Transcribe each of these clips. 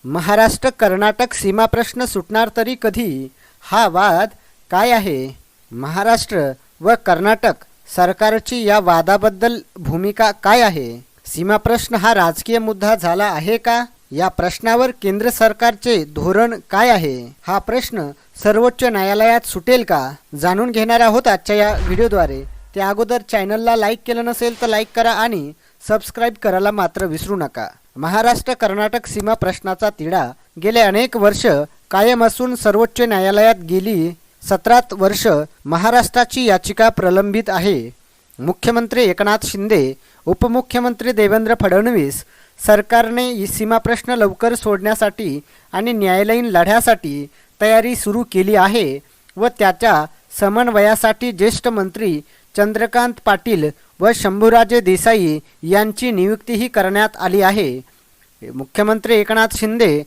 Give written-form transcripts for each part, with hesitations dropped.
महाराष्ट्र कर्नाटक सीमा प्रश्न सुटणार तरी कधी, हा वाद काय आहे? महाराष्ट्र व कर्नाटक सरकारची या वादाबद्दल भूमिका काय आहे? सीमा प्रश्न हा राजकीय मुद्दा झाला आहे का? या प्रश्नावर केंद्र सरकारचे धोरण काय आहे? हा प्रश्न सर्वोच्च न्यायालयात सुटेल का? जाणून घेणार आहोत आजच्या या व्हिडिओद्वारे। त्या अगोदर चॅनलला लाईक केलं नसेल तर लाईक करा आणि सबस्क्राईब करायला मात्र विसरू नका। महाराष्ट्र कर्नाटक सीमा प्रश्नाचा तिढा गेले अनेक वर्ष कायम असून सर्वोच्च न्यायालयात गेली 17 वर्ष महाराष्ट्राची याचिका प्रलंबित आहे। मुख्यमंत्री एकनाथ शिंदे, उपमुख्यमंत्री देवेंद्र फडणवीस सरकारने सीमा प्रश्न लवकर सोडण्यासाठी आणि न्यायालयीन लढ्यासाठी तयारी सुरू केली आहे व त्याच्या समन्वयासाठी ज्येष्ठ मंत्री चंद्रकांत पाटील व शंभूराजे देसाई यांची नियुक्तीही करण्यात आली आहे। मुख्यमंत्री एकनाथ शिंदे,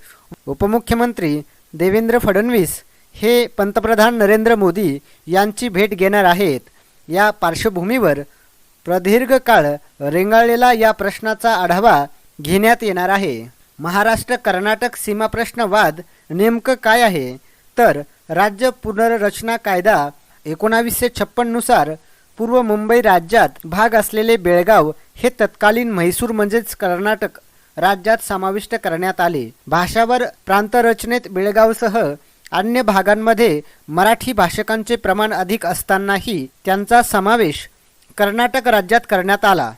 उपमुख्यमंत्री देवेंद्र फडणवीस हे पंतप्रधान नरेंद्र मोदी यांची भेट घेणार आहेत। या पार्श्वभूमीवर प्रदीर्घ काळ रेंगाळलेला या प्रश्नाचा आढावा घेण्यात येणार आहे। महाराष्ट्र कर्नाटक सीमा प्रश्न वाद नेमकं काय आहे? तर राज्य पुनर्रचना कायदा 1956 नुसार पूर्व मुंबई राज्यात भाग असलेले बेळगाव हे तत्कालीन म्हैसूर म्हणजेच कर्नाटक राज्यात समाविष्ट करण्यात आले। भाषावर प्रांतरचनेत बेळगावसह अन्य भागांमध्ये मराठी भाषकांचे प्रमाण अधिक असतानाही त्यांचा समावेश कर्नाटक राज्यात करण्यात आला।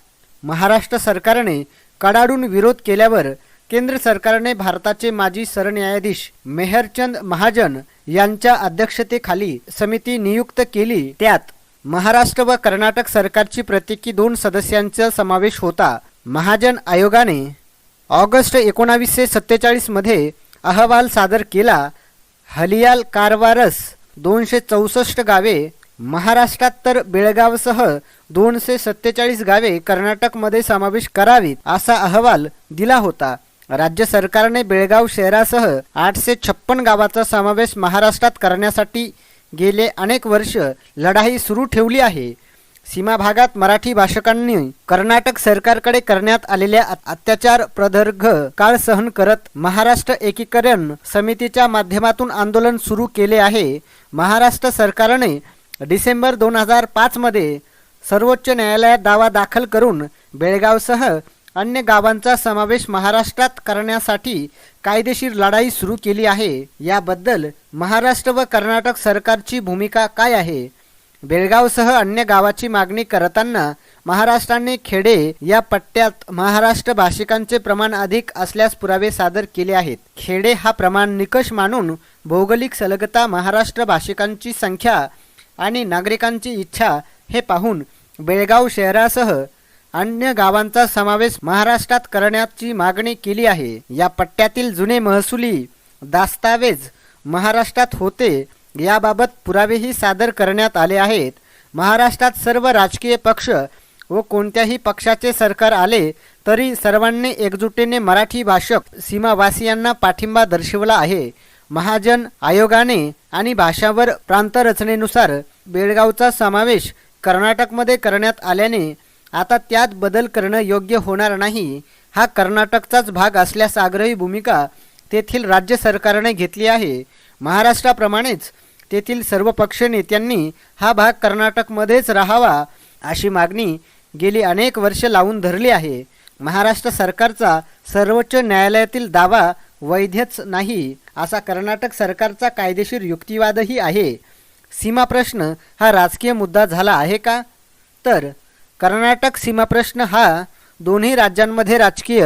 महाराष्ट्र सरकारने कडाडून विरोध केल्यावर केंद्र सरकारने भारताचे माजी सरन्यायाधीश मेहरचंद महाजन यांच्या अध्यक्षतेखाली समिती नियुक्त केली। त्यात महाराष्ट्र व कर्नाटक सरकारची प्रत्येकी 2 सदस्यांचा समावेश होता। महाजन आयोगाने ऑगस्ट 1947 मध्ये अहवाल सादर केला। हलियाल कारवारस 264 गावे महाराष्ट्रात तर बेळगावसह 247 गावे कर्नाटकमध्ये समावेश करावीत असा अहवाल दिला होता। राज्य सरकारने बेळगाव शहरासह 856 गावाचा समावेश महाराष्ट्रात करण्यासाठी गेले अनेक वर्ष लढाई सुरू ठेवली आहे। सीमा भागात मराठी भाषकांनी कर्नाटक सरकारकडे करण्यात आलेल्या अत्याचार प्रदीर्घ काळ सहन करत महाराष्ट्र एकीकरण समितीच्या माध्यमातून आंदोलन सुरू केले आहे। महाराष्ट्र सरकारने डिसेंबर 2005 मध्ये सर्वोच्च न्यायालयात दावा दाखल करून बेळगावसह अन्य गावांचा समावेश महाराष्ट्रात करण्यासाठी कायदेशीर लढाई सुरू केली आहे। याबद्दल महाराष्ट्र व कर्नाटक सरकारची भूमिका काय आहे? बेळगावसह अन्य गावाची मागणी करताना महाराष्ट्राने खेडे या पट्ट्यात महाराष्ट्र भाषिकांचे प्रमाण अधिक असल्यास पुरावे सादर केले आहेत। खेडे हा प्रमाण निकष मानून भौगोलिक सलगता, महाराष्ट्र भाषिकांची संख्या आणि नागरिकांची इच्छा हे पाहून बेळगाव शहरासह अन्य गावांचा समावेश महाराष्ट्रात करण्याची मागणी केली आहे। या पट्ट्यातील जुने महसुली दास्तावेज महाराष्ट्रात होते याबाबत पुरावेही सादर करण्यात आले आहेत। महाराष्ट्रात सर्व राजकीय पक्ष व कोणत्याही पक्षाचे सरकार आले तरी सर्वांनी एकजुटीने मराठी भाषक सीमावासियांना पाठिंबा दर्शवला आहे। महाजन आयोगाने आणि भाषावर प्रांतरचनेनुसार बेळगावचा समावेश कर्नाटकमध्ये करण्यात आल्याने आता त्यात बदल करणं योग्य होणार नाही। हा कर्नाटकचाच भाग असल्यास आग्रही भूमिका तेथील राज्य सरकारने घेतली आहे। महाराष्ट्राप्रमाणेच तेथील सर्व पक्ष नेत्यांनी हा भाग कर्नाटकमध्येच राहावा अशी मागणी गेली अनेक वर्ष लावून धरली आहे। महाराष्ट्र सरकारचा सर्वोच्च न्यायालयातील दावा वैधच नाही असा कर्नाटक सरकारचा कायदेशीर युक्तिवादही आहे। सीमा प्रश्न हा राजकीय मुद्दा झाला आहे का? तर कर्नाटक सीमा प्रश्न हा दोन्ही राज्यांमध्ये राजकीय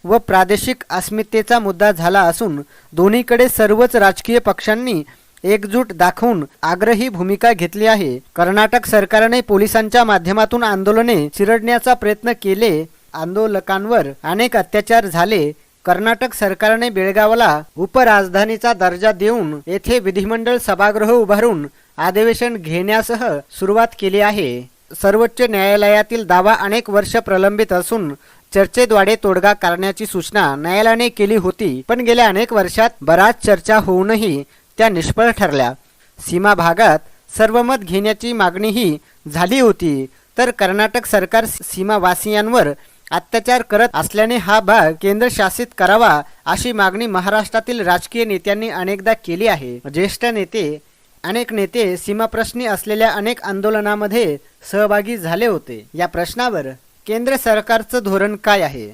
व प्रादेशिक अस्मितेचा मुद्दा झाला असून दोन्हीकडे सर्वच राजकीय पक्षांनी एकजूट दाखवून आग्रही भूमिका घेतली आहे। कर्नाटक सरकारने पोलिसांच्या माध्यमातून आंदोलने चिरडण्याचा प्रयत्न केले। आंदोलकांवर अनेक अत्याचार झाले। कर्नाटक सरकारने बेळगावला उपराजधानीचा दर्जा देऊन येथे विधिमंडळ सभागृह उभारून अधिवेशन घेण्यासह सुरुवात केली आहे। सर्वोच्च न्यायालयातील दावा अनेक वर्ष प्रलंबित असून चर्चेद्वारे तोडगा काढण्याची सूचना न्यायालयाने केली होती, पण गेल्या अनेक वर्षात बराच चर्चा होऊनही त्या निष्फळ ठरल्या। सीमा भागात सर्वमत घेण्याची मागणीही झाली होती, तर कर्नाटक सरकार सीमावासियांवर अत्याचार करत असल्याने हा भाग केंद्रशासित करावा अशी मागणी महाराष्ट्रातील राजकीय नेत्यांनी अनेकदा केली आहे. ज्येष्ठ नेते अनेक नेते सीमाप्रश्नी असलेल्या अनेक आंदोलनामध्ये सहभागी झाले होते. या प्रश्नावर केंद्र सरकारचं धोरण काय आहे?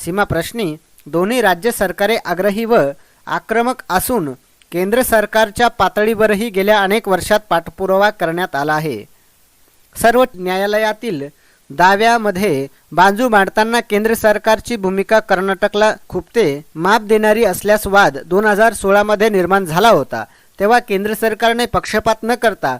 सीमाप्रश्नी दोन्ही राज्य सरकारे आग्रही व आक्रमक असून केंद्र सरकारच्या पातळीवरही गेल्या अनेक वर्षात पाठपुरावा करण्यात आला आहे. सर्वोच्च न्यायालयातील दाव्यामध्ये बाजू मांडताना केंद्र सरकारची भूमिका कर्नाटकला खुपते माप देणारी असल्यास वाद 2016 मध्ये निर्माण झाला होता. तेव्हा केंद्र सरकारने पक्षपात न करता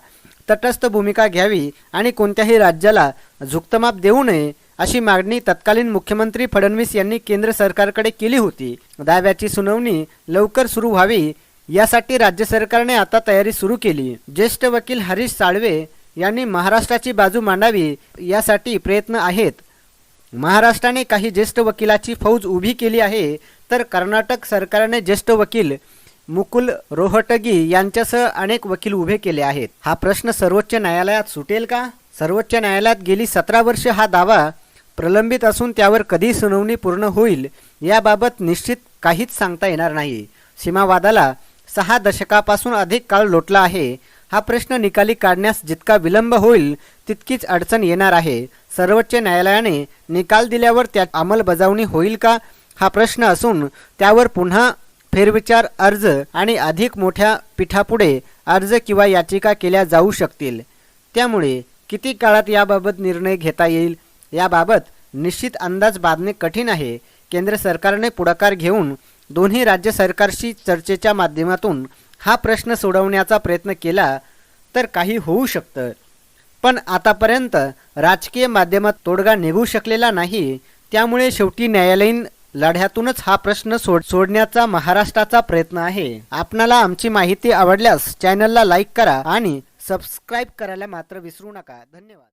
तटस्थ भूमिका घ्यावी आणि कोणत्याही राज्याला झुकतं माप देऊ नये अशी मागणी तत्कालीन मुख्यमंत्री फडणवीस यांनी केंद्र सरकारकडे केली होती. दाव्याची सुनावणी लवकर सुरू व्हावी यासाठी राज्य सरकारने आता तयारी सुरू केली. ज्येष्ठ वकील हरीश साळवे यांनी महाराष्ट्राची बाजू मांडावी यासाठी प्रयत्न आहेत. महाराष्ट्राने काही ज्येष्ठ वकिलाची फौज उभी केली आहे, तर कर्नाटक सरकारने ज्येष्ठ वकील मुकुल रोहटगी यांच्यासह अनेक वकील उभे केले आहेत. हा प्रश्न सर्वोच्च न्यायालयात सुटेल का? सर्वोच्च न्यायालयात गेली 17 वर्ष हा दावा प्रलंबित असून त्यावर कधी सुनावणी पूर्ण होईल याबाबत निश्चित काहीच सांगता येणार नाही. सीमावादाला 6 दशकापासून अधिक काळ लोटला आहे. हा प्रश्न निकाली काढण्यास जितका विलंब होईल तितकीच अडचण येणार आहे. सर्वोच्च न्यायालयाने निकाल दिल्यावर त्या अंमलबजावणी होईल का हा प्रश्न असून त्यावर पुन्हा फेरविचार अर्ज आणि अधिक मोठ्या पीठापुढे अर्ज किंवा याचिका केल्या जाऊ शकतील. त्यामुळे किती काळात याबाबत निर्णय घेता येईल याबाबत निश्चित अंदाज बांधणे कठीण आहे. केंद्र सरकारने पुढाकार घेऊन दोन्ही राज्य सरकारशी चर्चेच्या माध्यमातून हा प्रश्न सोडवण्याचा प्रयत्न केला तर काही होऊ शकतं. पण आतापर्यंत राजकीय माध्यमात तोडगा निघू शकलेला नाही. त्यामुळे शेवटी न्यायालयीन लढ्यातूनच हा प्रश्न सोडण्याचा महाराष्ट्राचा प्रयत्न आहे. आपणाला आमची माहिती आवडल्यास चॅनलला लाईक करा आणि सबस्क्राईब करायला मात्र विसरू नका. धन्यवाद.